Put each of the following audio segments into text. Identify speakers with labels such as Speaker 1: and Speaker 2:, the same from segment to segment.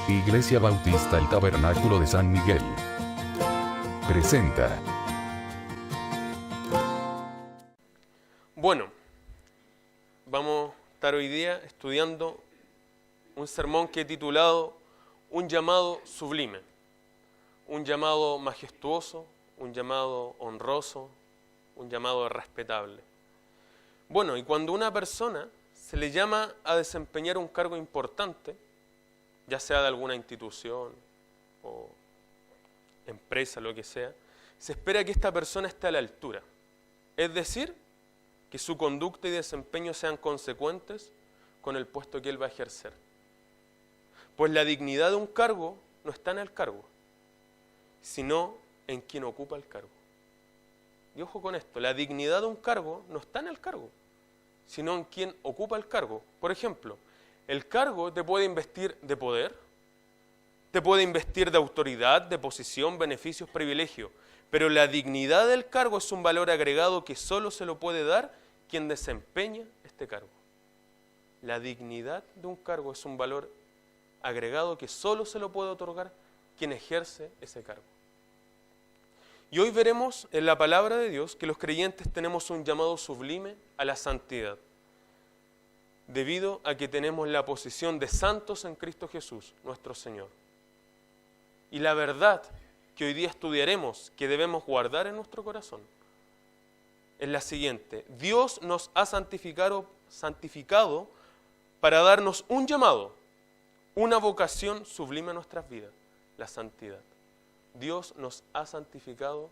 Speaker 1: Iglesia Bautista El Tabernáculo de San Miguel presenta.
Speaker 2: Bueno, vamos a estar hoy día estudiando un sermón que he titulado Un llamado sublime, un llamado majestuoso, un llamado honroso, un llamado respetable. Bueno, y cuando una persona se le llama a desempeñar un cargo importante, ya sea de alguna institución o empresa, lo que sea, se espera que esta persona esté a la altura. Es decir, que su conducta y desempeño sean consecuentes con el puesto que él va a ejercer. Pues la dignidad de un cargo no está en el cargo, sino en quien ocupa el cargo. Y ojo con esto, la dignidad de un cargo no está en el cargo, sino en quien ocupa el cargo. Por ejemplo, el cargo te puede investir de poder, te puede investir de autoridad, de posición, beneficios, privilegios, pero la dignidad del cargo es un valor agregado que solo se lo puede dar quien desempeña este cargo. La dignidad de un cargo es un valor agregado que solo se lo puede otorgar quien ejerce ese cargo. Y hoy veremos en la palabra de Dios que los creyentes tenemos un llamado sublime a la santidad, debido a que tenemos la posición de santos en Cristo Jesús, nuestro Señor. Y la verdad que hoy día estudiaremos, que debemos guardar en nuestro corazón, es la siguiente: Dios nos ha santificado para darnos un llamado, una vocación sublime a nuestras vidas, la santidad. Dios nos ha santificado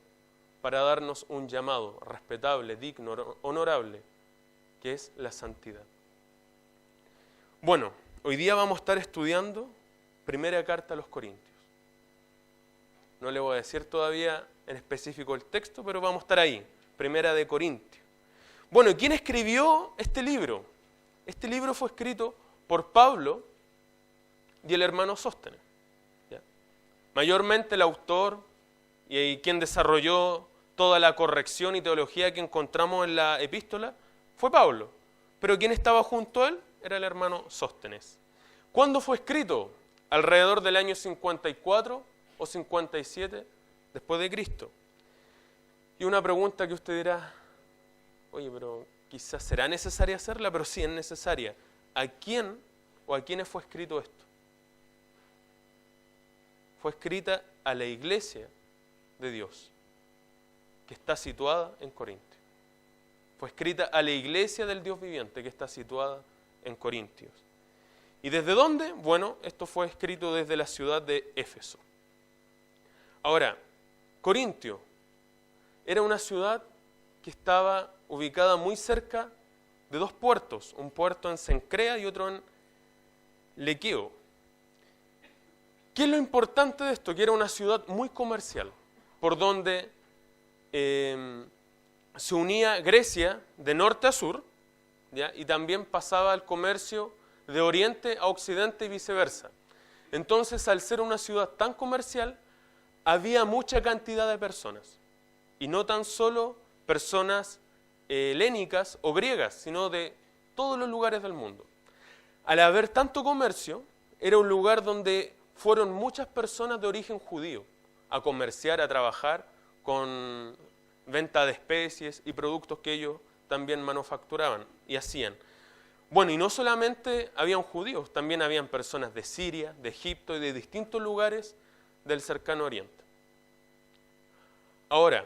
Speaker 2: para darnos un llamado respetable, digno, honorable, que es la santidad. Bueno, hoy día vamos a estar estudiando primera carta a los Corintios. No le voy a decir todavía en específico el texto, pero vamos a estar ahí, primera de Corintios. Bueno, ¿y quién escribió este libro? Este libro fue escrito por Pablo y el hermano Sóstenes. ¿Ya? Mayormente el autor y quien desarrolló toda la corrección y teología que encontramos en la epístola fue Pablo. Pero quien estaba junto a él era el hermano Sóstenes. ¿Cuándo fue escrito? Alrededor del año 54 o 57 después de Cristo. Y una pregunta que usted dirá, oye, pero quizás será necesaria hacerla, pero sí es necesaria. ¿A quién o a quiénes fue escrito esto? Fue escrita a la iglesia de Dios, que está situada en Corintios. Fue escrita a la iglesia del Dios viviente, que está situada en Corintios. ¿Y desde dónde? Bueno, esto fue escrito desde la ciudad de Éfeso. Ahora, Corintio era una ciudad que estaba ubicada muy cerca de dos puertos, un puerto en Cencrea y otro en Lequeo. ¿Qué es lo importante de esto? Que era una ciudad muy comercial, por donde se unía Grecia de norte a sur, ¿ya? Y también pasaba el comercio de oriente a occidente y viceversa. Entonces, al ser una ciudad tan comercial, había mucha cantidad de personas, y no tan solo personas helénicas o griegas, sino de todos los lugares del mundo. Al haber tanto comercio, era un lugar donde fueron muchas personas de origen judío a comerciar, a trabajar con venta de especies y productos que ellos también manufacturaban y hacían. Bueno, y no solamente habían judíos, también habían personas de Siria, de Egipto y de distintos lugares del cercano oriente. Ahora,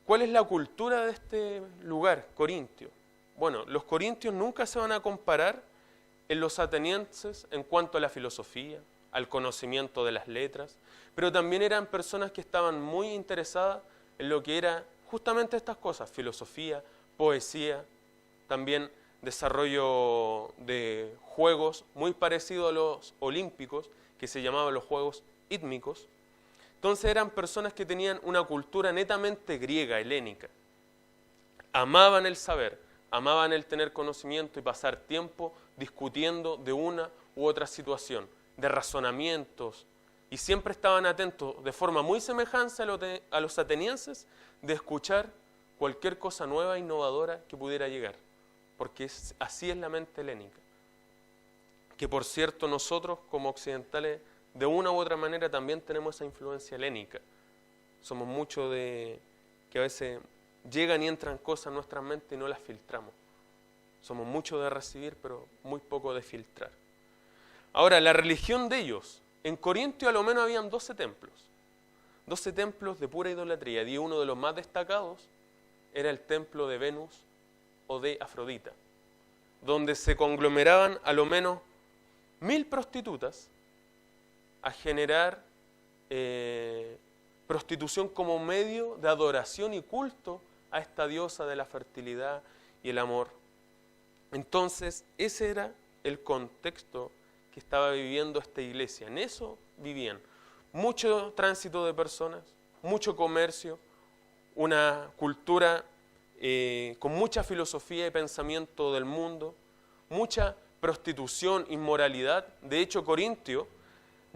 Speaker 2: ¿cuál es la cultura de este lugar, Corintio? Bueno, los corintios nunca se van a comparar en los atenienses en cuanto a la filosofía, al conocimiento de las letras, pero también eran personas que estaban muy interesadas en lo que era justamente estas cosas: filosofía, poesía, también desarrollo de juegos muy parecidos a los olímpicos, que se llamaban los juegos ítmicos. Entonces eran personas que tenían una cultura netamente griega, helénica. Amaban el saber, amaban el tener conocimiento y pasar tiempo discutiendo de una u otra situación, de razonamientos, y siempre estaban atentos de forma muy semejante a los atenienses de escuchar cualquier cosa nueva e innovadora que pudiera llegar, porque así es la mente helénica. que por cierto nosotros como occidentales de una u otra manera también tenemos esa influencia helénica. Somos muchos de que a veces llegan y entran cosas en nuestras mentes y no las filtramos. Somos muchos de recibir, pero muy poco de filtrar. Ahora, la religión de ellos, en Corintio a lo menos habían 12 templos. 12 templos de pura idolatría, y uno de los más destacados era el templo de Venus o de Afrodita, donde se conglomeraban a lo menos 1000 prostitutas a generar prostitución como medio de adoración y culto a esta diosa de la fertilidad y el amor. Entonces, ese era el contexto que estaba viviendo esta iglesia. En eso vivían. Mucho tránsito de personas, mucho comercio, una cultura con mucha filosofía y pensamiento del mundo, mucha prostitución, inmoralidad. De hecho, Corintio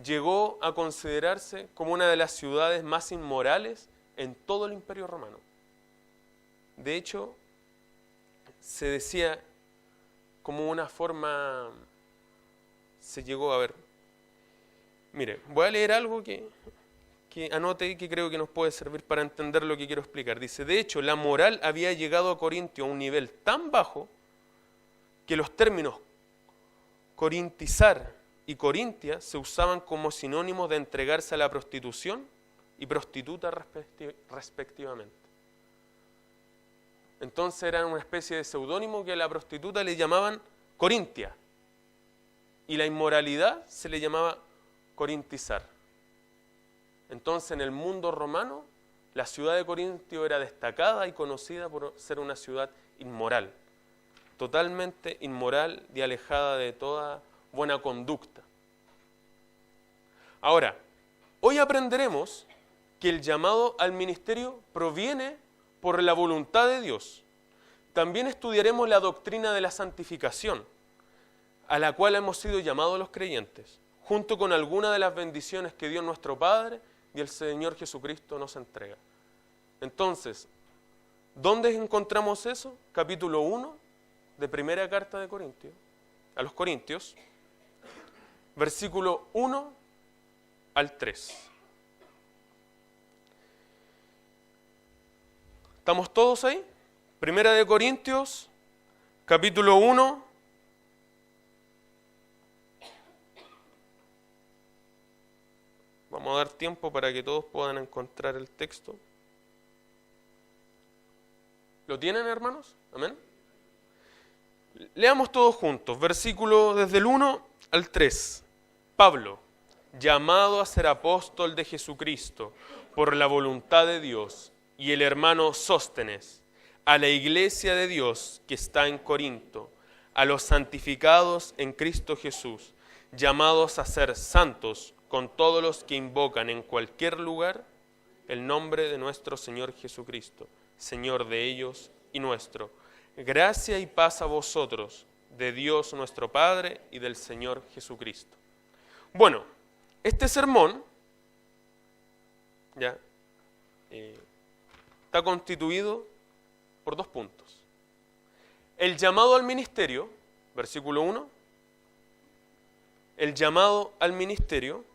Speaker 2: llegó a considerarse como una de las ciudades más inmorales en todo el Imperio Romano. De hecho, se decía como una forma, se llegó a ver. Mire, voy a leer algo que anote que creo que nos puede servir para entender lo que quiero explicar. Dice, de hecho, la moral había llegado a Corintio a un nivel tan bajo que los términos corintizar y corintia se usaban como sinónimos de entregarse a la prostitución y prostituta respectivamente. Entonces eran una especie de seudónimo que a la prostituta le llamaban corintia y la inmoralidad se le llamaba corintizar. Entonces en el mundo romano la ciudad de Corintio era destacada y conocida por ser una ciudad inmoral, totalmente inmoral y alejada de toda buena conducta. Ahora, hoy aprenderemos que el llamado al ministerio proviene por la voluntad de Dios. También estudiaremos la doctrina de la santificación, a la cual hemos sido llamados los creyentes, junto con algunas de las bendiciones que Dios nuestro Padre y el Señor Jesucristo nos entrega. Entonces, ¿dónde encontramos eso? Capítulo 1 de primera carta de Corintios, a los Corintios, versículo 1 al 3. ¿Estamos todos ahí? Primera de Corintios, capítulo 1. Vamos a dar tiempo para que todos puedan encontrar el texto. ¿Lo tienen, hermanos? Amén. Leamos todos juntos, versículo desde el 1 al 3. Pablo, llamado a ser apóstol de Jesucristo por la voluntad de Dios, y el hermano Sóstenes, a la iglesia de Dios que está en Corinto, a los santificados en Cristo Jesús, llamados a ser santos con todos los que invocan en cualquier lugar el nombre de nuestro Señor Jesucristo, Señor de ellos y nuestro. Gracia y paz a vosotros, de Dios nuestro Padre y del Señor Jesucristo. Bueno, este sermón ya está constituido por 2 puntos. El llamado al ministerio, versículo 1, el llamado al ministerio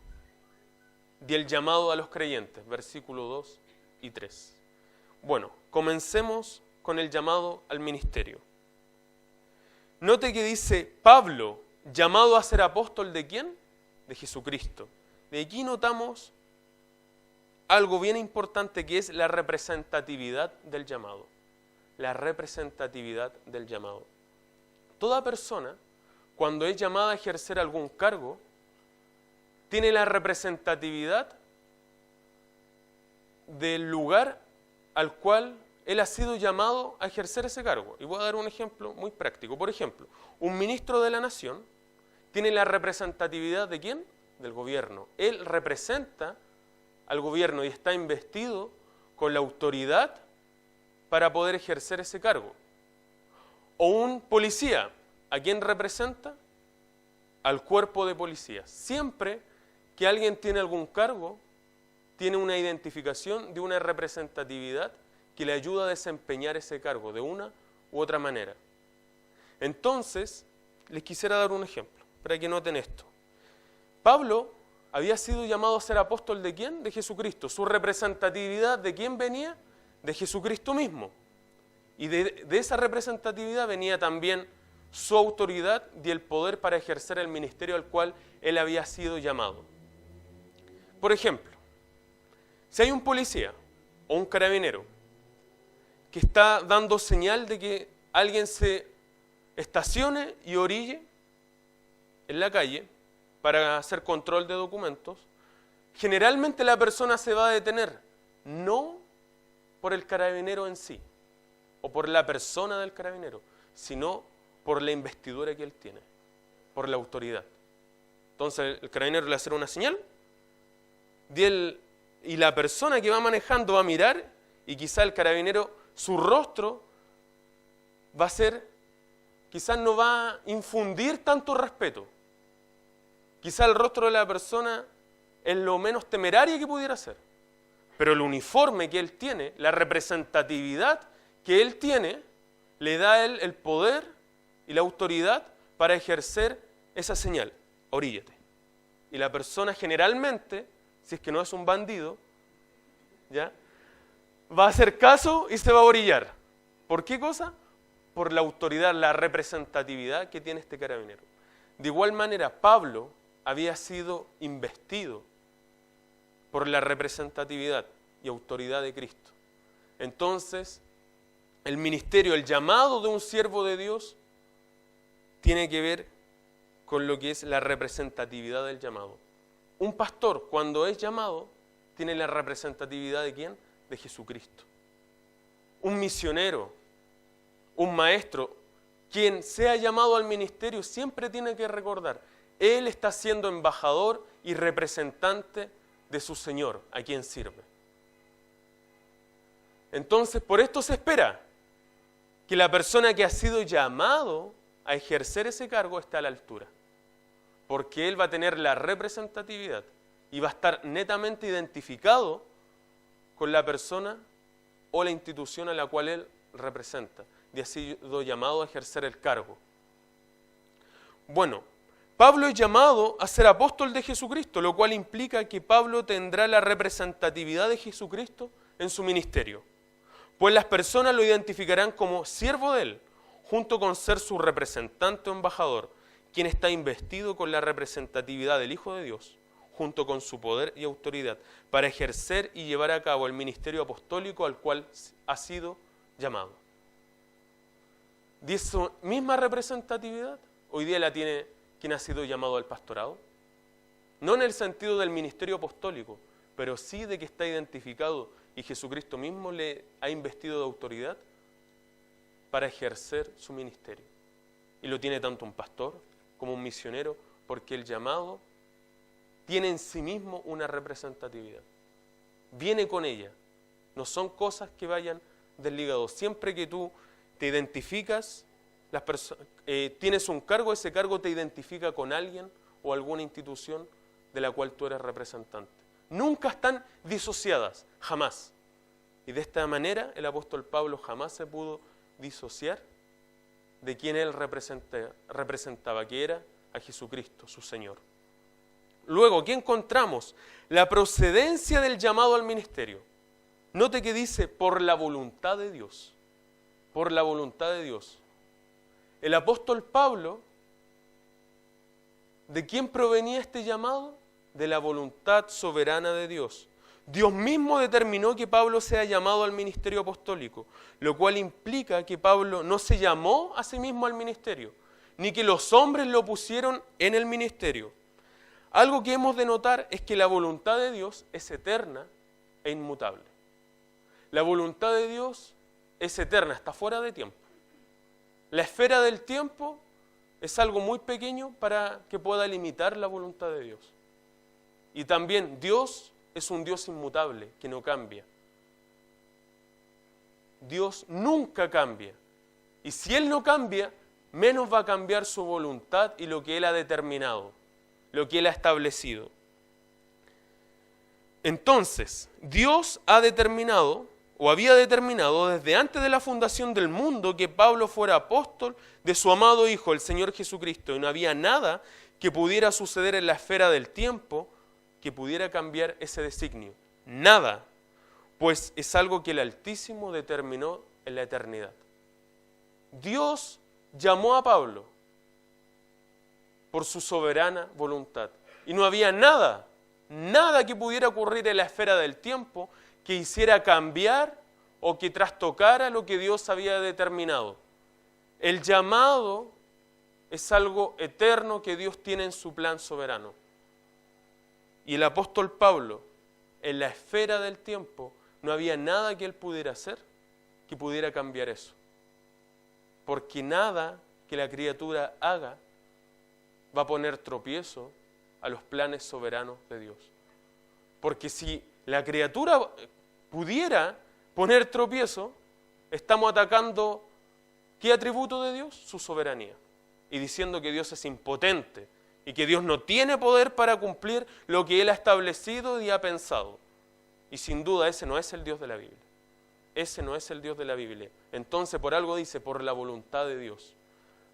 Speaker 2: y el llamado a los creyentes, versículo 2 y 3. Bueno, comencemos con el llamado al ministerio. Note que dice Pablo, llamado a ser apóstol ¿de quién? De Jesucristo. De aquí notamos algo bien importante que es la representatividad del llamado. La representatividad del llamado. Toda persona, cuando es llamada a ejercer algún cargo, tiene la representatividad del lugar al cual él ha sido llamado a ejercer ese cargo. Y voy a dar un ejemplo muy práctico. Por ejemplo, un ministro de la nación tiene la representatividad ¿de quién? Del gobierno. Él representa al gobierno y está investido con la autoridad para poder ejercer ese cargo. O un policía, ¿a quién representa? Al cuerpo de policías. Siempre que alguien tiene algún cargo, tiene una identificación de una representatividad que le ayuda a desempeñar ese cargo de una u otra manera. Entonces, les quisiera dar un ejemplo. para que noten esto. Pablo había sido llamado a ser apóstol ¿de quién? De Jesucristo. Su representatividad, ¿de quién venía? De Jesucristo mismo. Y de esa representatividad venía también su autoridad y el poder para ejercer el ministerio al cual él había sido llamado. Por ejemplo, si hay un policía o un carabinero que está dando señal de que alguien se estacione y orille en la calle para hacer control de documentos, generalmente la persona se va a detener, no por el carabinero en sí, o por la persona del carabinero, sino por la investidura que él tiene, por la autoridad. Entonces el carabinero le hace una señal y la persona que va manejando va a mirar y quizá el carabinero, su rostro va a ser, quizás no va a infundir tanto respeto. Quizá el rostro de la persona es lo menos temerario que pudiera ser. Pero el uniforme que él tiene, la representatividad que él tiene, le da a él el poder y la autoridad para ejercer esa señal. Oríllate. Y la persona generalmente, si es que no es un bandido, ¿ya?, va a hacer caso y se va a orillar. ¿Por qué cosa? Por la autoridad, la representatividad que tiene este carabinero. De igual manera, Pablo había sido investido por la representatividad y autoridad de Cristo. Entonces, el ministerio, el llamado de un siervo de Dios, tiene que ver con lo que es la representatividad del llamado. Un pastor, cuando es llamado, tiene la representatividad ¿de quién? De Jesucristo. Un misionero, un maestro, quien sea llamado al ministerio, siempre tiene que recordar, él está siendo embajador y representante de su Señor, a quien sirve. Entonces, por esto se espera que la persona que ha sido llamado a ejercer ese cargo esté a la altura, porque él va a tener la representatividad y va a estar netamente identificado con la persona o la institución a la cual él representa, y ha sido llamado a ejercer el cargo. Bueno, Pablo es llamado a ser apóstol de Jesucristo, lo cual implica que Pablo tendrá la representatividad de Jesucristo en su ministerio, pues las personas lo identificarán como siervo de él, junto con ser su representante o embajador, quien está investido con la representatividad del Hijo de Dios, junto con su poder y autoridad, para ejercer y llevar a cabo el ministerio apostólico al cual ha sido llamado. ¿Y esa misma representatividad hoy día la tiene quien ha sido llamado al pastorado? No en el sentido del ministerio apostólico, pero sí de que está identificado y Jesucristo mismo le ha investido de autoridad para ejercer su ministerio. Y lo tiene tanto un pastor como un misionero, porque el llamado tiene en sí mismo una representatividad. Viene con ella. No son cosas que vayan desligados. Siempre que tú te identificas, tienes un cargo, ese cargo te identifica con alguien o alguna institución de la cual tú eres representante. Nunca están disociadas, jamás. Y de esta manera el apóstol Pablo jamás se pudo disociar de quien él representaba, que era a Jesucristo, su Señor. Luego, ¿qué encontramos? La procedencia del llamado al ministerio. Note que dice, por la voluntad de Dios. Por la voluntad de Dios. El apóstol Pablo, ¿de quién provenía este llamado? De la voluntad soberana de Dios. Dios mismo determinó que Pablo sea llamado al ministerio apostólico, lo cual implica que Pablo no se llamó a sí mismo al ministerio, ni que los hombres lo pusieron en el ministerio. Algo que hemos de notar es que la voluntad de Dios es eterna e inmutable. La voluntad de Dios es eterna, está fuera de tiempo. La esfera del tiempo es algo muy pequeño para que pueda limitar la voluntad de Dios. Y también Dios es un Dios inmutable, que no cambia. Dios nunca cambia. Y si Él no cambia, menos va a cambiar su voluntad y lo que Él ha determinado, lo que Él ha establecido. Entonces, Dios ha determinado, o había determinado desde antes de la fundación del mundo, que Pablo fuera apóstol de su amado Hijo, el Señor Jesucristo, y no había nada que pudiera suceder en la esfera del tiempo que pudiera cambiar ese designio. Nada, pues es algo que el Altísimo determinó en la eternidad. Dios llamó a Pablo por su soberana voluntad. Y no había nada que pudiera ocurrir en la esfera del tiempo que hiciera cambiar o que trastocara lo que Dios había determinado. El llamado es algo eterno que Dios tiene en su plan soberano. Y el apóstol Pablo, en la esfera del tiempo, no había nada que él pudiera hacer que pudiera cambiar eso. Porque nada que la criatura haga va a poner tropiezo a los planes soberanos de Dios. Porque si la criatura pudiera poner tropiezo, estamos atacando ¿qué atributo de Dios? Su soberanía. Y diciendo que Dios es impotente y que Dios no tiene poder para cumplir lo que Él ha establecido y ha pensado. Y sin duda ese no es el Dios de la Biblia. Ese no es el Dios de la Biblia. Entonces por algo dice, por la voluntad de Dios.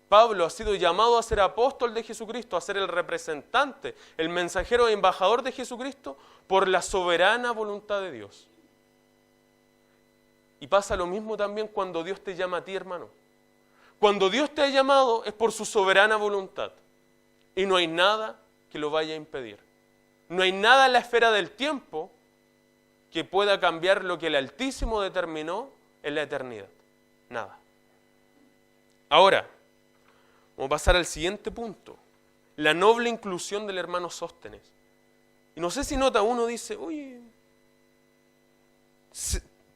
Speaker 2: Pablo ha sido llamado a ser apóstol de Jesucristo, a ser el representante, el mensajero e embajador de Jesucristo por la soberana voluntad de Dios. Y pasa lo mismo también cuando Dios te llama a ti, hermano. Cuando Dios te ha llamado es por su soberana voluntad. Y no hay nada que lo vaya a impedir. No hay nada en la esfera del tiempo que pueda cambiar lo que el Altísimo determinó en la eternidad. Nada. Ahora, vamos a pasar al siguiente punto. La noble inclusión del hermano Sóstenes. Y no sé si nota uno, dice, oye,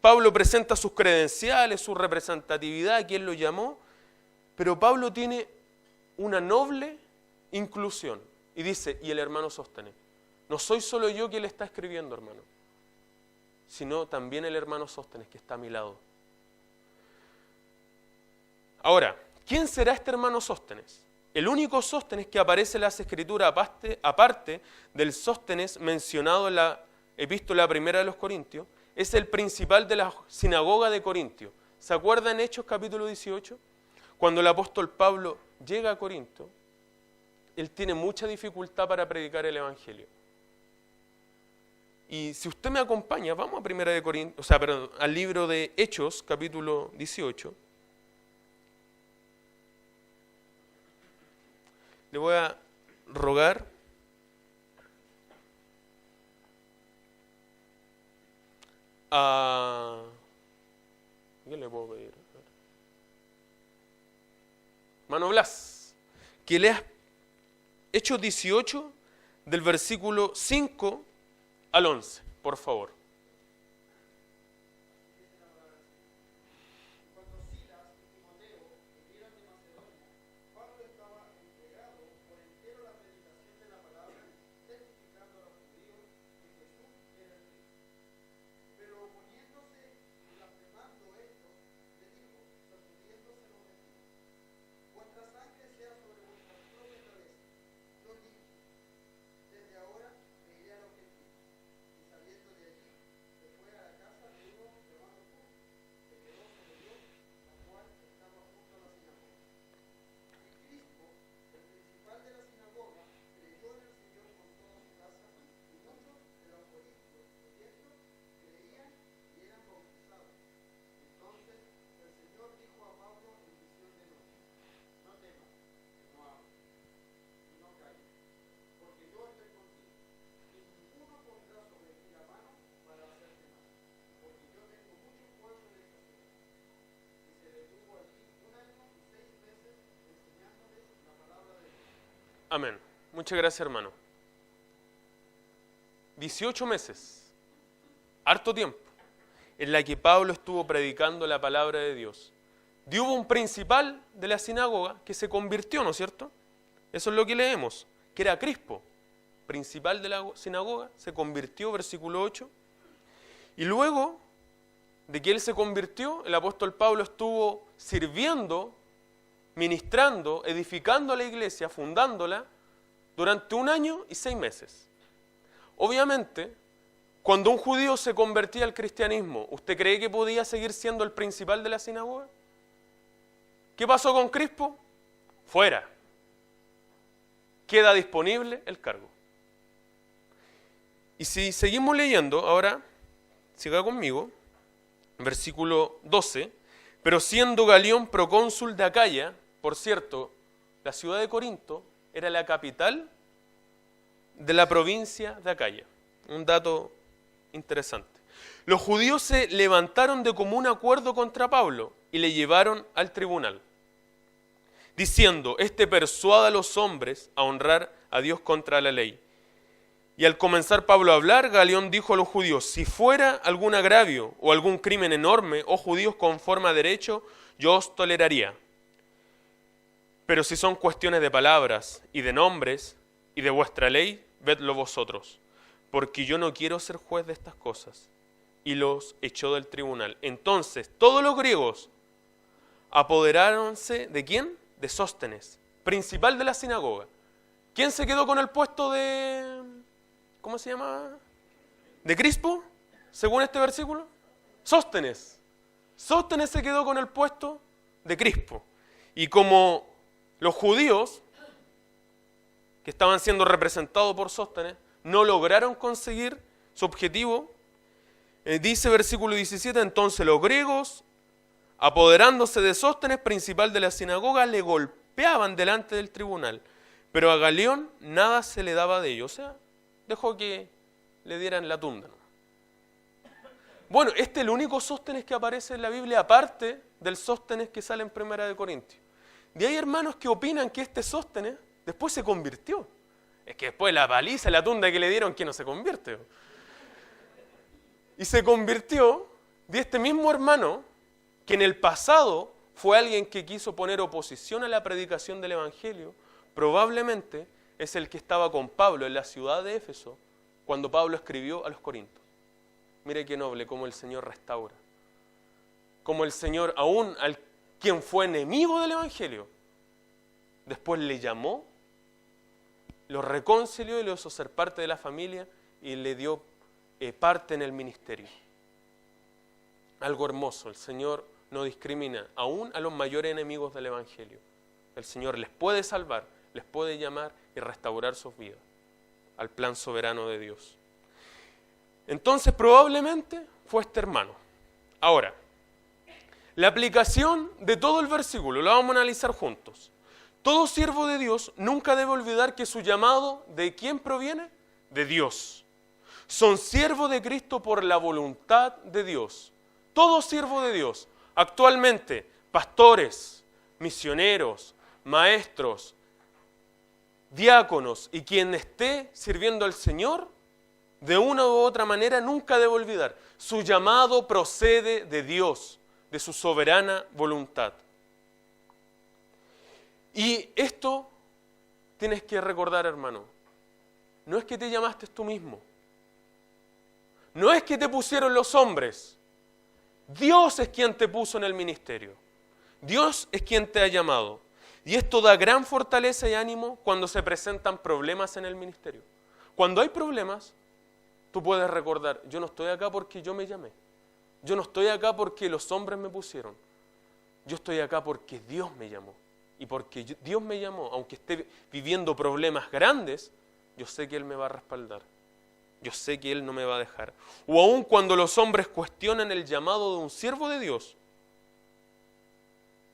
Speaker 2: Pablo presenta sus credenciales, su representatividad, quién lo llamó, pero Pablo tiene una noble inclusión. Y dice, y el hermano Sóstenes. No soy solo yo quien le está escribiendo, hermano, sino también el hermano Sóstenes que está a mi lado. Ahora, ¿quién será este hermano Sóstenes? El único Sóstenes que aparece en las Escrituras, aparte del Sóstenes mencionado en la epístola primera de los Corintios, es el principal de la sinagoga de Corintio. ¿Se acuerdan Hechos capítulo 18? Cuando el apóstol Pablo llega a Corinto, él tiene mucha dificultad para predicar el Evangelio. Y si usted me acompaña, vamos a primera de Corintios, al libro de Hechos, capítulo 18. Le voy a rogar a... ¿Qué le puedo pedir? Hermano Blas, que leas Hechos 18 del versículo 5 al 11, por favor. Amén. Muchas gracias, hermano. 18 meses, harto tiempo, en la que Pablo estuvo predicando la palabra de Dios. Y hubo un principal de la sinagoga que se convirtió, ¿no es cierto? Eso es lo que leemos, que era Crispo, principal de la sinagoga, se convirtió, versículo 8. Y luego de que él se convirtió, el apóstol Pablo estuvo sirviendo, ministrando, edificando la iglesia, fundándola, durante 1 año y 6 meses. Obviamente, cuando un judío se convertía al cristianismo, ¿usted cree que podía seguir siendo el principal de la sinagoga? ¿Qué pasó con Crispo? Fuera. queda disponible el cargo. Y si seguimos leyendo, ahora, siga conmigo, versículo 12, pero siendo Galión procónsul de Acaya, por cierto, la ciudad de Corinto era la capital de la provincia de Acaya. Un dato interesante. Los judíos se levantaron de común acuerdo contra Pablo y le llevaron al tribunal, diciendo, este persuada a los hombres a honrar a Dios contra la ley. Y al comenzar Pablo a hablar, Galión dijo a los judíos, si fuera algún agravio o algún crimen enorme, oh judíos conforme a derecho, yo os toleraría. Pero si son cuestiones de palabras y de nombres y de vuestra ley, vedlo vosotros, porque yo no quiero ser juez de estas cosas. Y los echó del tribunal. Entonces, todos los griegos apoderáronse ¿de quién? De Sóstenes, principal de la sinagoga. ¿Quién se quedó con el puesto de, ¿cómo se llama? ¿De Crispo? Según este versículo. Sóstenes. Sóstenes se quedó con el puesto de Crispo. Y como los judíos, que estaban siendo representados por Sóstenes, no lograron conseguir su objetivo, dice versículo 17, entonces los griegos, apoderándose de Sóstenes, principal de la sinagoga, le golpeaban delante del tribunal. Pero a Galión nada se le daba de ello, o sea, dejó que le dieran la tunda. Bueno, este es el único Sóstenes que aparece en la Biblia, aparte del Sóstenes que sale en 1 Corintios. Y hay hermanos que opinan que este Sóstenes después se convirtió. Es que después la paliza, la tunda que le dieron, que no se convierte. Y se convirtió de este mismo hermano que en el pasado fue alguien que quiso poner oposición a la predicación del Evangelio, probablemente es el que estaba con Pablo en la ciudad de Éfeso cuando Pablo escribió a los Corintios. Mire qué noble cómo el Señor restaura. Cómo el Señor, aún al quien fue enemigo del Evangelio, después le llamó, lo reconcilió y lo hizo ser parte de la familia y le dio parte en el ministerio. Algo hermoso, el Señor no discrimina aún a los mayores enemigos del Evangelio. El Señor les puede salvar, les puede llamar y restaurar sus vidas al plan soberano de Dios. Entonces probablemente fue este hermano. Ahora, la aplicación de todo el versículo la vamos a analizar juntos. Todo siervo de Dios nunca debe olvidar que su llamado, ¿de quién proviene? De Dios. Son siervos de Cristo por la voluntad de Dios. Todo siervo de Dios. Actualmente, pastores, misioneros, maestros, diáconos y quien esté sirviendo al Señor, de una u otra manera nunca debe olvidar. Su llamado procede de Dios, de su soberana voluntad. Y esto tienes que recordar, hermano. No es que te llamaste tú mismo. No es que te pusieron los hombres. Dios es quien te puso en el ministerio. Dios es quien te ha llamado. Y esto da gran fortaleza y ánimo cuando se presentan problemas en el ministerio. Cuando hay problemas, tú puedes recordar, yo no estoy acá porque yo me llamé. Yo no estoy acá porque los hombres me pusieron. Yo estoy acá porque Dios me llamó. Y porque Dios me llamó, aunque esté viviendo problemas grandes, yo sé que Él me va a respaldar. Yo sé que Él no me va a dejar. O aun cuando los hombres cuestionan el llamado de un siervo de Dios,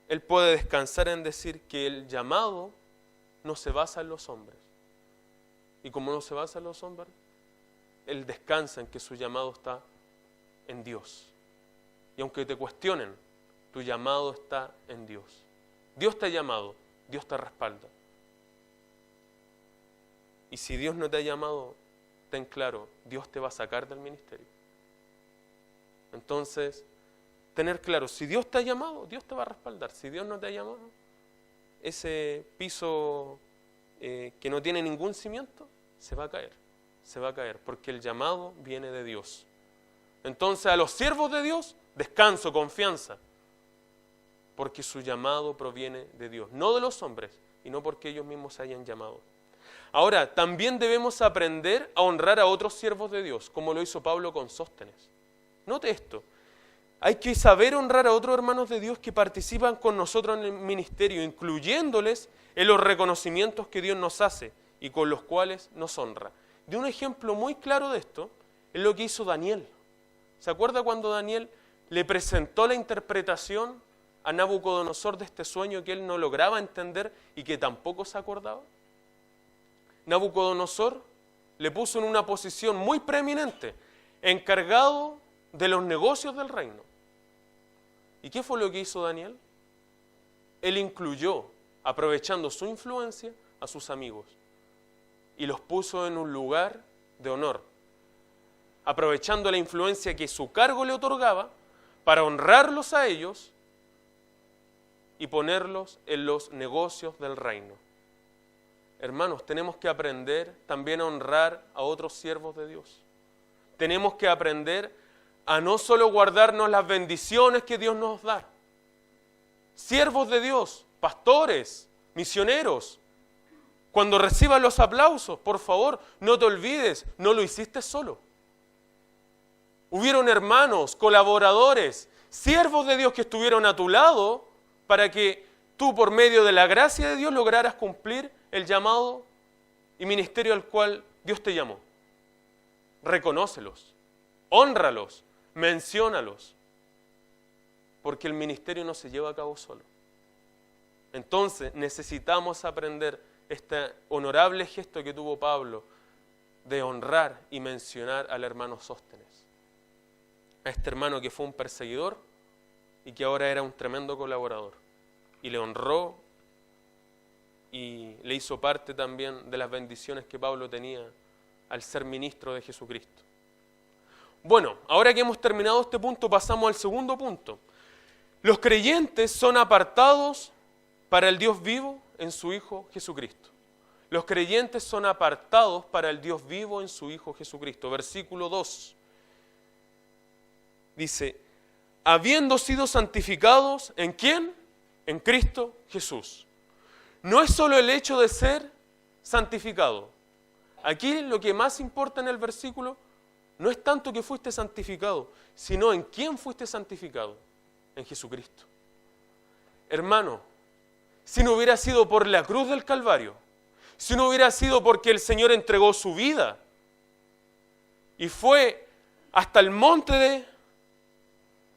Speaker 2: Él puede descansar en decir que el llamado no se basa en los hombres. Y como no se basa en los hombres, Él descansa en que su llamado está en Dios. Y aunque te cuestionen, tu llamado está en Dios. Dios te ha llamado, Dios te respalda. Y si Dios no te ha llamado, ten claro, Dios te va a sacar del ministerio. Entonces, tener claro, si Dios te ha llamado, Dios te va a respaldar. Si Dios no te ha llamado, ese piso que no tiene ningún cimiento, se va a caer, porque el llamado viene de Dios. Entonces, a los siervos de Dios, descanso, confianza, porque su llamado proviene de Dios, no de los hombres, y no porque ellos mismos se hayan llamado. Ahora, también debemos aprender a honrar a otros siervos de Dios, como lo hizo Pablo con Sóstenes. Note esto, hay que saber honrar a otros hermanos de Dios que participan con nosotros en el ministerio, incluyéndoles en los reconocimientos que Dios nos hace y con los cuales nos honra. De un ejemplo muy claro de esto es lo que hizo Daniel. ¿Se acuerda cuando Daniel le presentó la interpretación a Nabucodonosor de este sueño que él no lograba entender y que tampoco se acordaba? Nabucodonosor le puso en una posición muy preeminente, encargado de los negocios del reino. ¿Y qué fue lo que hizo Daniel? Él incluyó, aprovechando su influencia, a sus amigos y los puso en un lugar de honor, aprovechando la influencia que su cargo le otorgaba para honrarlos a ellos y ponerlos en los negocios del reino. Hermanos, tenemos que aprender también a honrar a otros siervos de Dios. Tenemos que aprender a no solo guardarnos las bendiciones que Dios nos da. Siervos de Dios, pastores, misioneros, cuando reciban los aplausos, por favor, no te olvides, no lo hiciste solo. Hubieron hermanos, colaboradores, siervos de Dios que estuvieron a tu lado para que tú, por medio de la gracia de Dios, lograras cumplir el llamado y ministerio al cual Dios te llamó. Reconócelos, hónralos, menciónalos, porque el ministerio no se lleva a cabo solo. Entonces necesitamos aprender este honorable gesto que tuvo Pablo de honrar y mencionar al hermano Sóstenes, a este hermano que fue un perseguidor y que ahora era un tremendo colaborador, y le honró y le hizo parte también de las bendiciones que Pablo tenía al ser ministro de Jesucristo. Bueno, ahora que hemos terminado este punto, pasamos al segundo punto. Los creyentes son apartados para el Dios vivo en su Hijo Jesucristo. Los creyentes son apartados para el Dios vivo en su Hijo Jesucristo. Versículo 2. Dice, habiendo sido santificados, ¿en quién? En Cristo Jesús. No es solo el hecho de ser santificado. Aquí lo que más importa en el versículo no es tanto que fuiste santificado, sino en quién fuiste santificado. En Jesucristo. Hermano, si no hubiera sido por la cruz del Calvario, si no hubiera sido porque el Señor entregó su vida y fue hasta el monte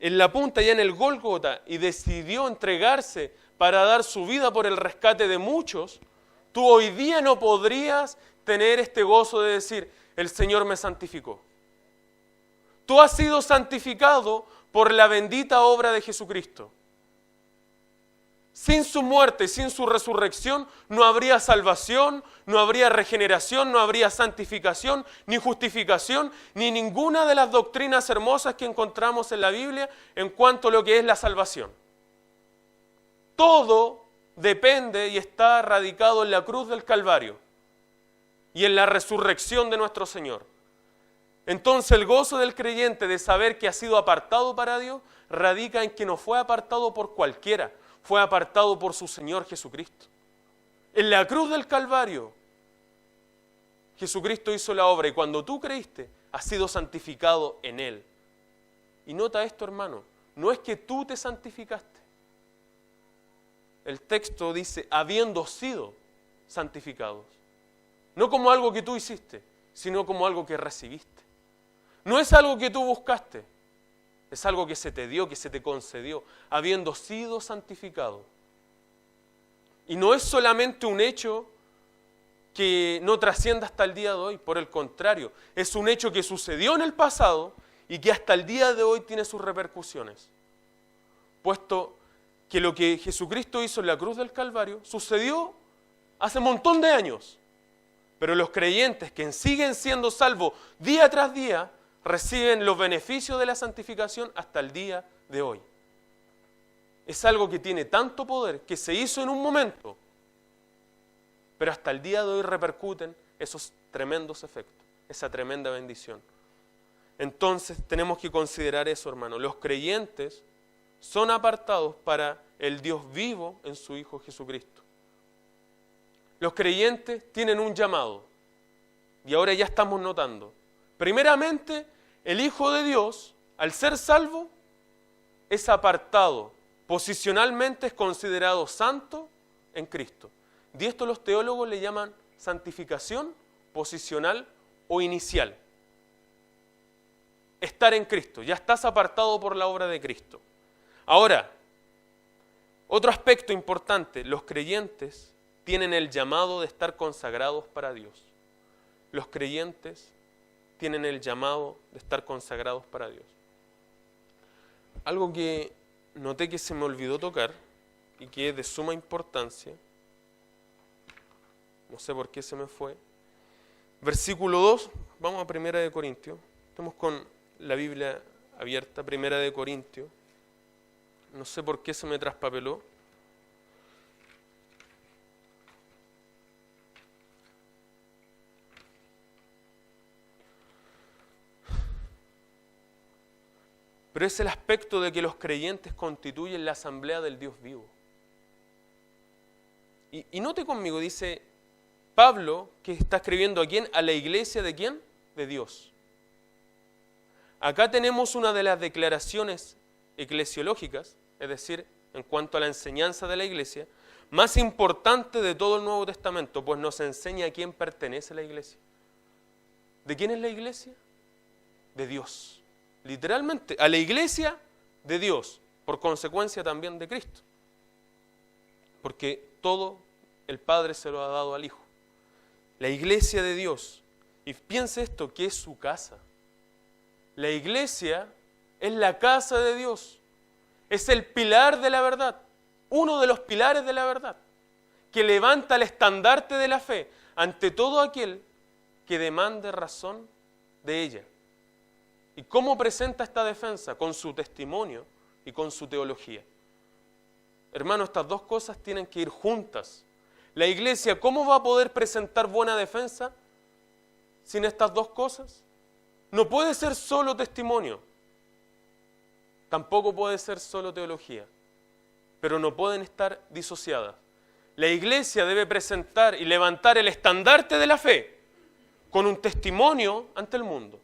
Speaker 2: en la punta, ya en el Gólgota, y decidió entregarse para dar su vida por el rescate de muchos, tú hoy día no podrías tener este gozo de decir, el Señor me santificó. Tú has sido santificado por la bendita obra de Jesucristo. Sin su muerte, sin su resurrección, no habría salvación, no habría regeneración, no habría santificación, ni justificación, ni ninguna de las doctrinas hermosas que encontramos en la Biblia en cuanto a lo que es la salvación. Todo depende y está radicado en la cruz del Calvario y en la resurrección de nuestro Señor. Entonces el gozo del creyente de saber que ha sido apartado para Dios radica en que no fue apartado por cualquiera, fue apartado por su Señor Jesucristo. En la cruz del Calvario, Jesucristo hizo la obra y cuando tú creíste, has sido santificado en Él. Y nota esto, hermano, no es que tú te santificaste. El texto dice, habiendo sido santificados. No como algo que tú hiciste, sino como algo que recibiste. No es algo que tú buscaste, es algo que se te dio, que se te concedió, habiendo sido santificado. Y no es solamente un hecho que no trascienda hasta el día de hoy, por el contrario, es un hecho que sucedió en el pasado y que hasta el día de hoy tiene sus repercusiones. Puesto que lo que Jesucristo hizo en la cruz del Calvario sucedió hace un montón de años, pero los creyentes que siguen siendo salvos día tras día, reciben los beneficios de la santificación hasta el día de hoy. Es algo que tiene tanto poder que se hizo en un momento, pero hasta el día de hoy repercuten esos tremendos efectos, esa tremenda bendición. Entonces tenemos que considerar eso, hermano. Los creyentes son apartados para el Dios vivo en su Hijo Jesucristo. Los creyentes tienen un llamado, y ahora ya estamos notando. Primeramente, el Hijo de Dios, al ser salvo, es apartado, posicionalmente es considerado santo en Cristo. Y esto los teólogos le llaman santificación posicional o inicial. Estar en Cristo, ya estás apartado por la obra de Cristo. Ahora, otro aspecto importante, los creyentes tienen el llamado de estar consagrados para Dios. Los creyentes tienen el llamado de estar consagrados para Dios. Algo que noté que se me olvidó tocar y que es de suma importancia, no sé por qué se me fue. Versículo 2, vamos a 1 de Corintios, estamos con la Biblia abierta, 1 de Corintios, no sé por qué se me traspapeló. Pero es el aspecto de que los creyentes constituyen la asamblea del Dios vivo. Y note conmigo, dice Pablo, que está escribiendo a quién, a la iglesia de quién, de Dios. Acá tenemos una de las declaraciones eclesiológicas, es decir, en cuanto a la enseñanza de la iglesia, más importante de todo el Nuevo Testamento, pues nos enseña a quién pertenece la iglesia. ¿De quién es la iglesia? De Dios. Literalmente, a la iglesia de Dios, por consecuencia también de Cristo. Porque todo el Padre se lo ha dado al Hijo. La iglesia de Dios. Y piense esto, que es su casa. La iglesia es la casa de Dios. Es el pilar de la verdad. Uno de los pilares de la verdad. Que levanta el estandarte de la fe ante todo aquel que demande razón de ella. ¿Y cómo presenta esta defensa? Con su testimonio y con su teología. Hermano, estas dos cosas tienen que ir juntas. La iglesia, ¿cómo va a poder presentar buena defensa sin estas dos cosas? No puede ser solo testimonio, tampoco puede ser solo teología, pero no pueden estar disociadas. La iglesia debe presentar y levantar el estandarte de la fe con un testimonio ante el mundo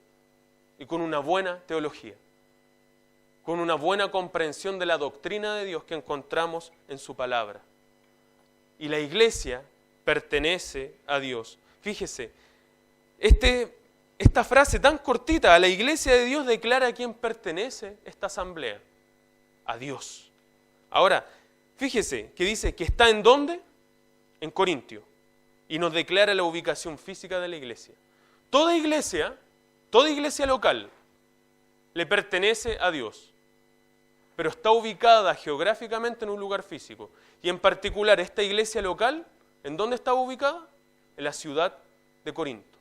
Speaker 2: y con una buena teología, con una buena comprensión de la doctrina de Dios que encontramos en su palabra. Y la iglesia pertenece a Dios. Fíjese, esta frase tan cortita, a la iglesia de Dios declara a quién pertenece esta asamblea. A Dios. Ahora, fíjese que dice que está ¿en dónde? En Corintio. Y nos declara la ubicación física de la iglesia. Toda iglesia local le pertenece a Dios, pero está ubicada geográficamente en un lugar físico. Y en particular, esta iglesia local, ¿en dónde estaba ubicada? En la ciudad de Corinto.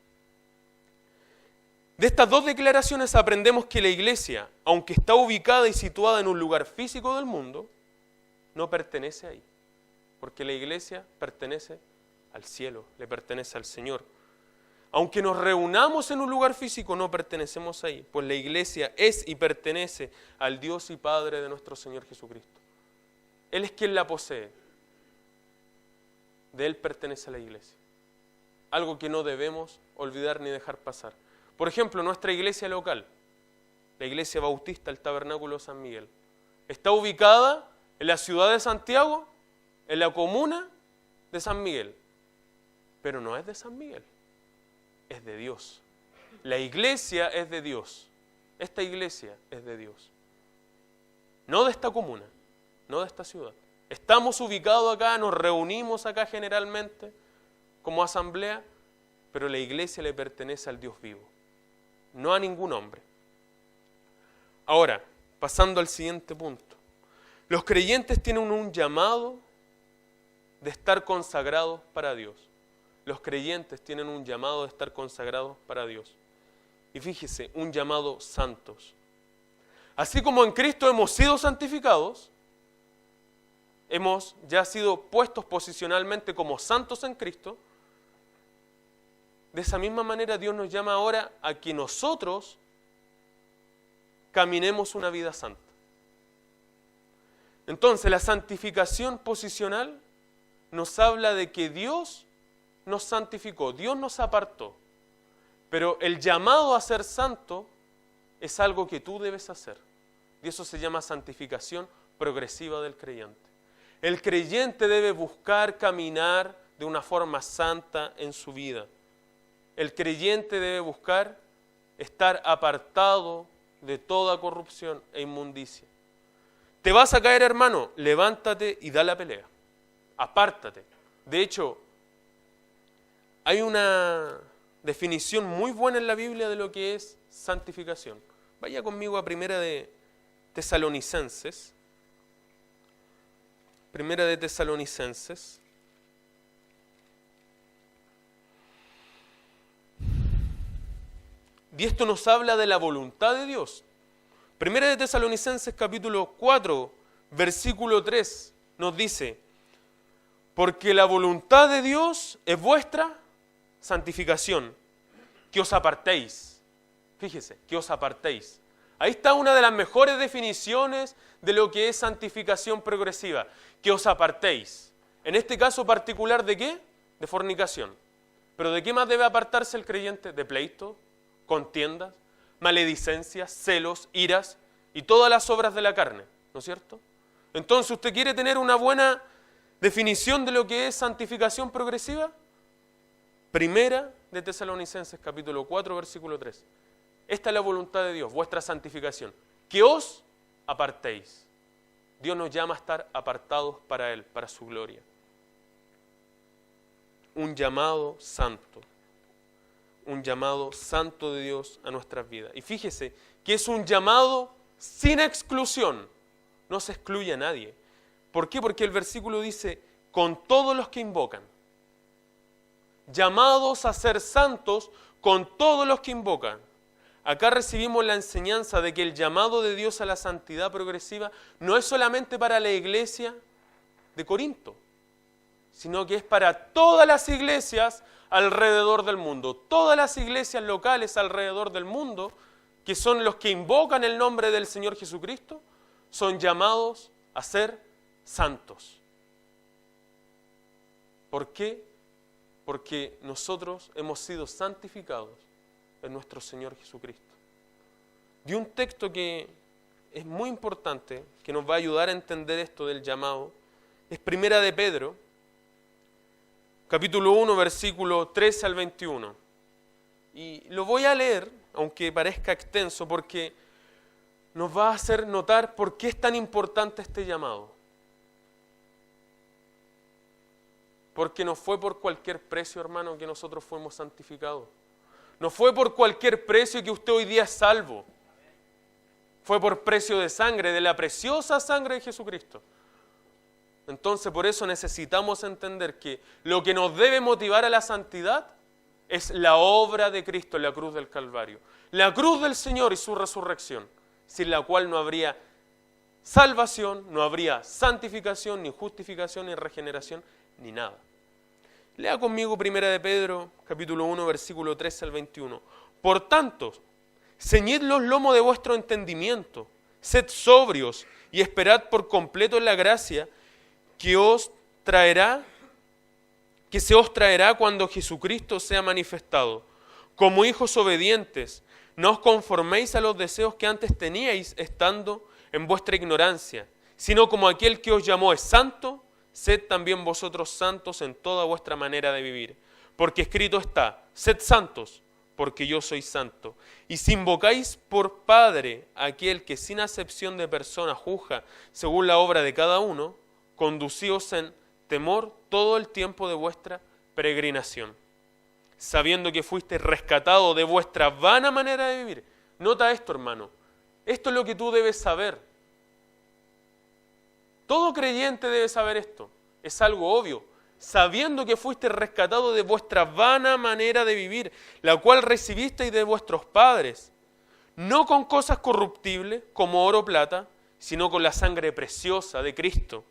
Speaker 2: De estas dos declaraciones aprendemos que la iglesia, aunque está ubicada y situada en un lugar físico del mundo, no pertenece ahí, porque la iglesia pertenece al cielo, le pertenece al Señor. Aunque nos reunamos en un lugar físico, no pertenecemos ahí, pues la iglesia es y pertenece al Dios y Padre de nuestro Señor Jesucristo. Él es quien la posee. De Él pertenece a la iglesia. Algo que no debemos olvidar ni dejar pasar. Por ejemplo, nuestra iglesia local, la iglesia bautista, el Tabernáculo de San Miguel, está ubicada en la ciudad de Santiago, en la comuna de San Miguel, pero no es de San Miguel. Es de Dios. La iglesia es de Dios. Esta iglesia es de Dios. No de esta comuna, no de esta ciudad. Estamos ubicados acá, nos reunimos acá generalmente como asamblea, pero la iglesia le pertenece al Dios vivo, no a ningún hombre. Ahora, pasando al siguiente punto. Los creyentes tienen un llamado de estar consagrados para Dios. Los creyentes tienen un llamado de estar consagrados para Dios. Y fíjese, un llamado santos. Así como en Cristo hemos sido santificados, hemos ya sido puestos posicionalmente como santos en Cristo, de esa misma manera Dios nos llama ahora a que nosotros caminemos una vida santa. Entonces, la santificación posicional nos habla de que Dios nos santificó, Dios nos apartó. Pero el llamado a ser santo es algo que tú debes hacer. Y eso se llama santificación progresiva del creyente. El creyente debe buscar caminar de una forma santa en su vida. El creyente debe buscar estar apartado de toda corrupción e inmundicia. ¿Te vas a caer, hermano? Levántate y da la pelea. Apártate. De hecho, hay una definición muy buena en la Biblia de lo que es santificación. Vaya conmigo a Primera de Tesalonicenses. Primera de Tesalonicenses. Y esto nos habla de la voluntad de Dios. Primera de Tesalonicenses capítulo 4, versículo 3 nos dice: porque la voluntad de Dios es vuestra santificación, que os apartéis. Fíjese, que os apartéis. Ahí está una de las mejores definiciones de lo que es santificación progresiva, que os apartéis. En este caso particular, ¿de qué? De fornicación. ¿Pero de qué más debe apartarse el creyente? De pleitos, contiendas, maledicencias, celos, iras y todas las obras de la carne, ¿no es cierto? Entonces, ¿usted quiere tener una buena definición de lo que es santificación progresiva? Primera de Tesalonicenses capítulo 4, versículo 3. Esta es la voluntad de Dios, vuestra santificación, que os apartéis. Dios nos llama a estar apartados para Él, para su gloria. Un llamado santo de Dios a nuestras vidas. Y fíjese que es un llamado sin exclusión, no se excluye a nadie. ¿Por qué? Porque el versículo dice, con todos los que invocan. Llamados a ser santos con todos los que invocan. Acá recibimos la enseñanza de que el llamado de Dios a la santidad progresiva no es solamente para la iglesia de Corinto, sino que es para todas las iglesias alrededor del mundo. Todas las iglesias locales alrededor del mundo, que son los que invocan el nombre del Señor Jesucristo, son llamados a ser santos. ¿Por qué? Porque nosotros hemos sido santificados en nuestro Señor Jesucristo. Y un texto que es muy importante, que nos va a ayudar a entender esto del llamado, es Primera de Pedro, capítulo 1, versículo 13 al 21. Y lo voy a leer, aunque parezca extenso, porque nos va a hacer notar por qué es tan importante este llamado. Porque no fue por cualquier precio, hermano, que nosotros fuimos santificados. No fue por cualquier precio que usted hoy día es salvo. Fue por precio de sangre, de la preciosa sangre de Jesucristo. Entonces, por eso necesitamos entender que lo que nos debe motivar a la santidad es la obra de Cristo en la cruz del Calvario. La cruz del Señor y su resurrección, sin la cual no habría salvación, no habría santificación, ni justificación, ni regeneración, ni nada. Lea conmigo Primera de Pedro, capítulo 1, versículo 13 al 21. Por tanto, ceñid los lomos de vuestro entendimiento, sed sobrios y esperad por completo en la gracia que se os traerá cuando Jesucristo sea manifestado. Como hijos obedientes, no os conforméis a los deseos que antes teníais estando en vuestra ignorancia, sino como aquel que os llamó es santo, sed también vosotros santos en toda vuestra manera de vivir. Porque escrito está, sed santos, porque yo soy santo. Y si invocáis por Padre a aquel que sin acepción de persona juzga según la obra de cada uno, conducíos en temor todo el tiempo de vuestra peregrinación, sabiendo que fuiste rescatado de vuestra vana manera de vivir. Nota esto, hermano. Esto es lo que tú debes saber. Todo creyente debe saber esto. Es algo obvio. Sabiendo que fuiste rescatado de vuestra vana manera de vivir, la cual recibisteis de vuestros padres, no con cosas corruptibles como oro o plata, sino con la sangre preciosa de Cristo,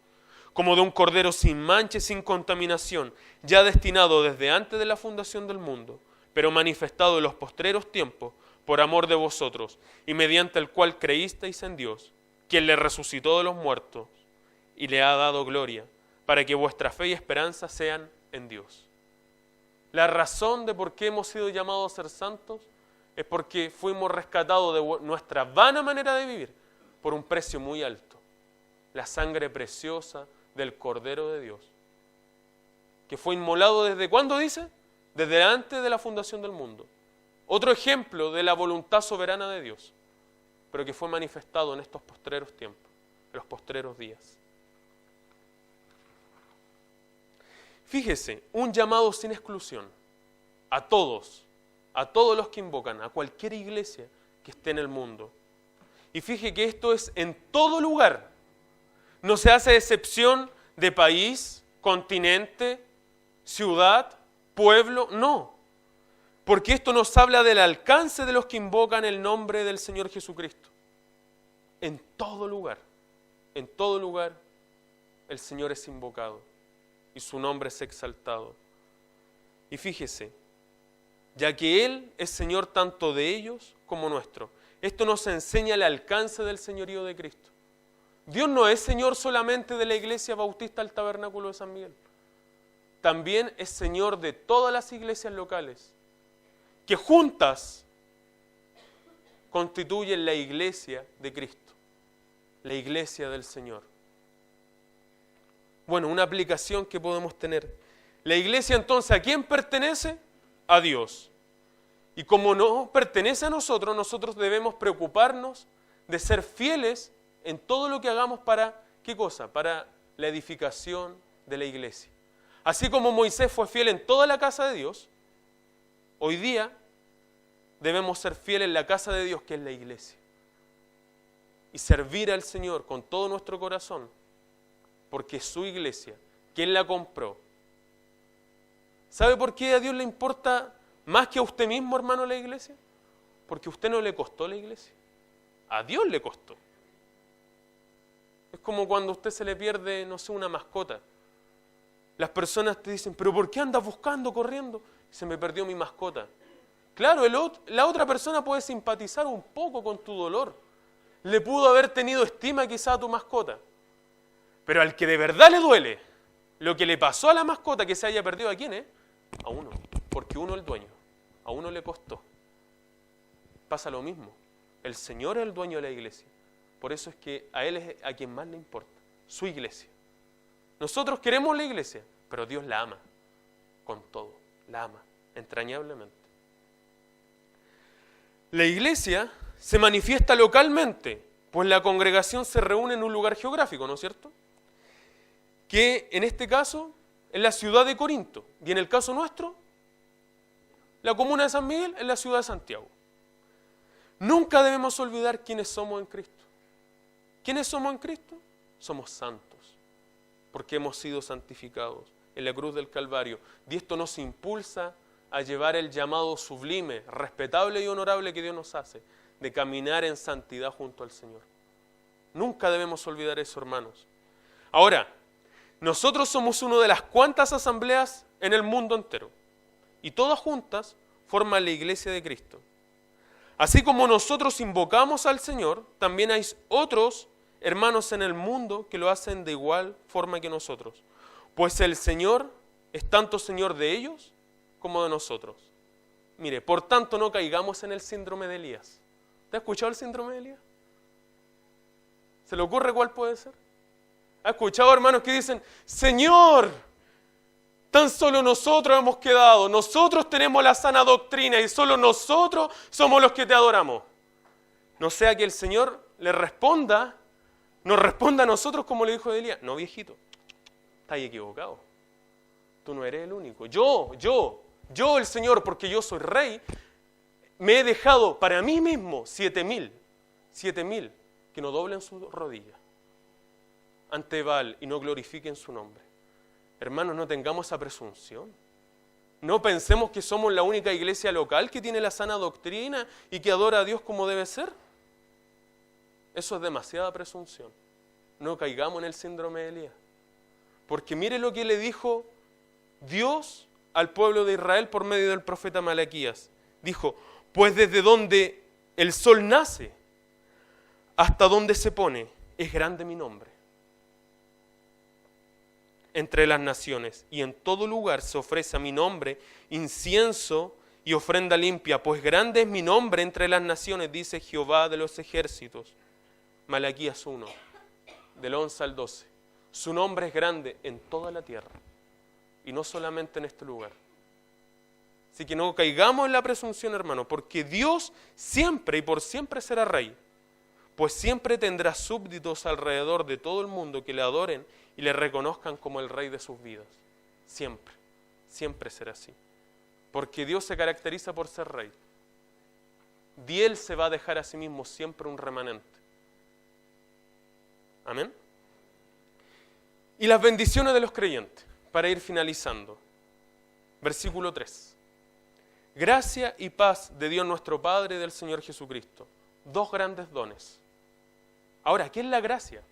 Speaker 2: como de un cordero sin mancha y sin contaminación, ya destinado desde antes de la fundación del mundo, pero manifestado en los postreros tiempos por amor de vosotros, y mediante el cual creísteis en Dios, quien le resucitó de los muertos y le ha dado gloria, para que vuestra fe y esperanza sean en Dios. La razón de por qué hemos sido llamados a ser santos es porque fuimos rescatados de nuestra vana manera de vivir por un precio muy alto, la sangre preciosa del Cordero de Dios. que fue inmolado ¿desde cuándo dice? Desde antes de la fundación del mundo. Otro ejemplo de la voluntad soberana de Dios, pero que fue manifestado en estos postreros tiempos, en los postreros días. Fíjese, un llamado sin exclusión a todos los que invocan, a cualquier iglesia que esté en el mundo. Y fíjese que esto es en todo lugar. No se hace excepción de país, continente, ciudad, pueblo, no. Porque esto nos habla del alcance de los que invocan el nombre del Señor Jesucristo. En todo lugar el Señor es invocado y su nombre es exaltado. Y fíjese, ya que Él es Señor tanto de ellos como nuestro. Esto nos enseña el alcance del señorío de Cristo. Dios no es Señor solamente de la Iglesia Bautista del Tabernáculo de San Miguel. También es Señor de todas las iglesias locales, que juntas constituyen la iglesia de Cristo, la iglesia del Señor. Bueno, una aplicación que podemos tener. La iglesia entonces, ¿a quién pertenece? A Dios. Y como no pertenece a nosotros, nosotros debemos preocuparnos de ser fieles en todo lo que hagamos para, ¿qué cosa? Para la edificación de la iglesia. Así como Moisés fue fiel en toda la casa de Dios, hoy día debemos ser fieles en la casa de Dios, que es la iglesia. Y servir al Señor con todo nuestro corazón, porque es su iglesia, que Él la compró. ¿Sabe por qué a Dios le importa más que a usted mismo, hermano, la iglesia? Porque a usted no le costó la iglesia. A Dios le costó. Es como cuando a usted se le pierde, no sé, una mascota. Las personas te dicen, ¿pero por qué andas buscando, corriendo? Se me perdió mi mascota. Claro, la otra persona puede simpatizar un poco con tu dolor. Le pudo haber tenido estima quizá a tu mascota. Pero al que de verdad le duele lo que le pasó a la mascota que se haya perdido, ¿a quién es? A uno, porque uno es el dueño. A uno le costó. Pasa lo mismo. El Señor es el dueño de la iglesia. Por eso es que a Él es a quien más le importa. Su iglesia. Nosotros queremos la iglesia, pero Dios la ama con todo, la ama entrañablemente. La iglesia se manifiesta localmente, pues la congregación se reúne en un lugar geográfico, ¿no es cierto? Que en este caso es la ciudad de Corinto, y en el caso nuestro, la comuna de San Miguel es la ciudad de Santiago. Nunca debemos olvidar quiénes somos en Cristo. ¿Quiénes somos en Cristo? Somos santos, porque hemos sido santificados en la cruz del Calvario. Y esto nos impulsa a llevar el llamado sublime, respetable y honorable que Dios nos hace, de caminar en santidad junto al Señor. Nunca debemos olvidar eso, hermanos. Ahora, nosotros somos una de las cuantas asambleas en el mundo entero, y todas juntas forman la iglesia de Cristo. Así como nosotros invocamos al Señor, también hay otros hermanos en el mundo que lo hacen de igual forma que nosotros. Pues el Señor es tanto Señor de ellos como de nosotros. Mire, por tanto no caigamos en el síndrome de Elías. ¿Te has escuchado el síndrome de Elías? ¿Se le ocurre cuál puede ser? ¿Ha escuchado hermanos que dicen, Señor, tan solo nosotros hemos quedado, nosotros tenemos la sana doctrina y solo nosotros somos los que te adoramos? No sea que el Señor le responda, nos responda a nosotros como le dijo de Elías. No, viejito, estás equivocado. Tú no eres el único. Yo el Señor, porque yo soy rey, me he dejado para mí mismo 7,000 que no doblen sus rodillas ante Baal y no glorifiquen su nombre. Hermanos, no tengamos esa presunción. No pensemos que somos la única iglesia local que tiene la sana doctrina y que adora a Dios como debe ser. Eso es demasiada presunción. No caigamos en el síndrome de Elías. Porque mire lo que le dijo Dios al pueblo de Israel por medio del profeta Malaquías. Dijo, pues desde donde el sol nace hasta donde se pone, es grande mi nombre entre las naciones, y en todo lugar se ofrece a mi nombre incienso y ofrenda limpia, pues grande es mi nombre entre las naciones, dice Jehová de los ejércitos. Malaquías 1, del 11 al 12. Su nombre es grande en toda la tierra. y no solamente en este lugar. Así que no caigamos en la presunción, hermano, porque Dios siempre y por siempre será Rey, pues siempre tendrá súbditos alrededor de todo el mundo que le adoren y le reconozcan como el Rey de sus vidas. Siempre, siempre será así. Porque Dios se caracteriza por ser Rey. De Él se va a dejar a sí mismo siempre un remanente. Amén. Y las bendiciones de los creyentes, para ir finalizando. Versículo 3. Gracia y paz de Dios nuestro Padre y del Señor Jesucristo. Dos grandes dones. Ahora, ¿qué es la gracia?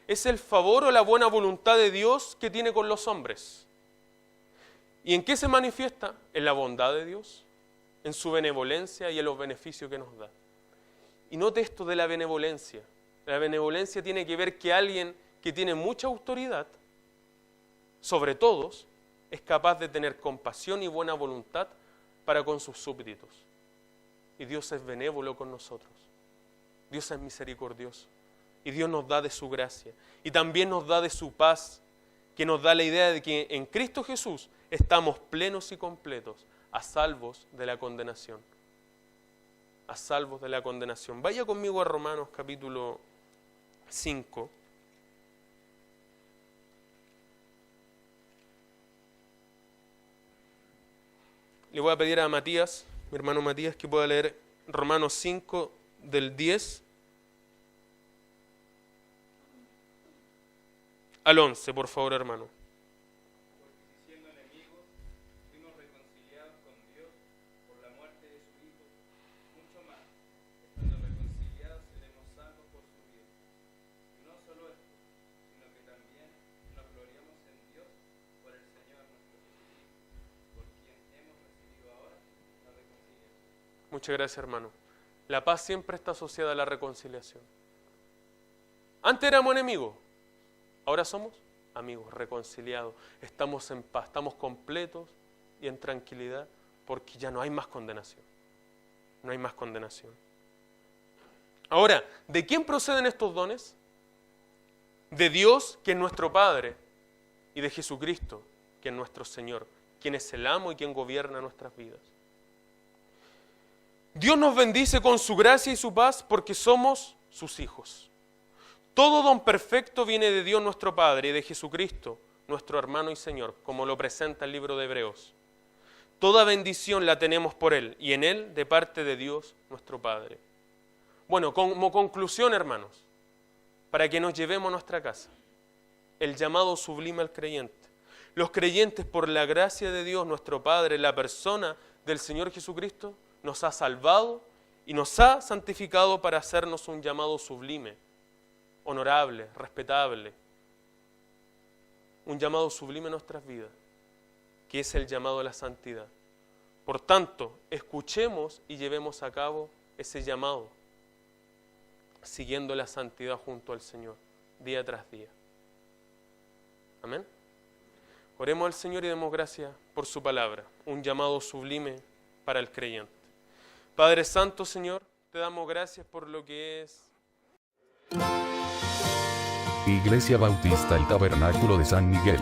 Speaker 2: Es el favor o la buena voluntad de Dios que tiene con los hombres. ¿Y en qué se manifiesta? En la bondad de Dios, en su benevolencia y en los beneficios que nos da. Y note esto de la benevolencia. La benevolencia tiene que ver que alguien que tiene mucha autoridad sobre todos es capaz de tener compasión y buena voluntad para con sus súbditos. Y Dios es benévolo con nosotros. Dios es misericordioso. Y Dios nos da de su gracia. Y también nos da de su paz, que nos da la idea de que en Cristo Jesús estamos plenos y completos, a salvos de la condenación. A salvos de la condenación. Vaya conmigo a Romanos capítulo 5. Le voy a pedir a Matías, mi hermano Matías, que pueda leer Romanos 5 del 10 al 11, por favor, hermano.
Speaker 3: Porque si siendo enemigos fuimos reconciliados con Dios por la muerte de su Hijo, mucho más, estando reconciliados seremos salvos por su vida. Y no solo esto, sino que también nos gloriamos en Dios por el Señor nuestro Jesucristo, por quien hemos recibido ahora la reconciliación.
Speaker 2: Muchas gracias, hermano. La paz siempre está asociada a la reconciliación. Antes éramos enemigos, ahora somos amigos, reconciliados. Estamos en paz, estamos completos y en tranquilidad porque ya no hay más condenación. No hay más condenación. Ahora, ¿de quién proceden estos dones? De Dios, que es nuestro Padre, y de Jesucristo, que es nuestro Señor, quien es el amo y quien gobierna nuestras vidas. Dios nos bendice con su gracia y su paz porque somos sus hijos. Todo don perfecto viene de Dios nuestro Padre y de Jesucristo, nuestro hermano y Señor, como lo presenta el libro de Hebreos. Toda bendición la tenemos por Él y en Él de parte de Dios nuestro Padre. Bueno, como conclusión, hermanos, para que nos llevemos a nuestra casa, el llamado sublime al creyente. Los creyentes, por la gracia de Dios nuestro Padre, la persona del Señor Jesucristo, nos ha salvado y nos ha santificado para hacernos un llamado sublime, honorable, respetable. Un llamado sublime en nuestras vidas, que es el llamado a la santidad. Por tanto, escuchemos y llevemos a cabo ese llamado, siguiendo la santidad junto al Señor, día tras día. Amén. Oremos al Señor y demos gracias por su palabra, un llamado sublime para el creyente. Padre Santo, Señor, te damos gracias por lo que es
Speaker 1: Iglesia Bautista El Tabernáculo de San Miguel.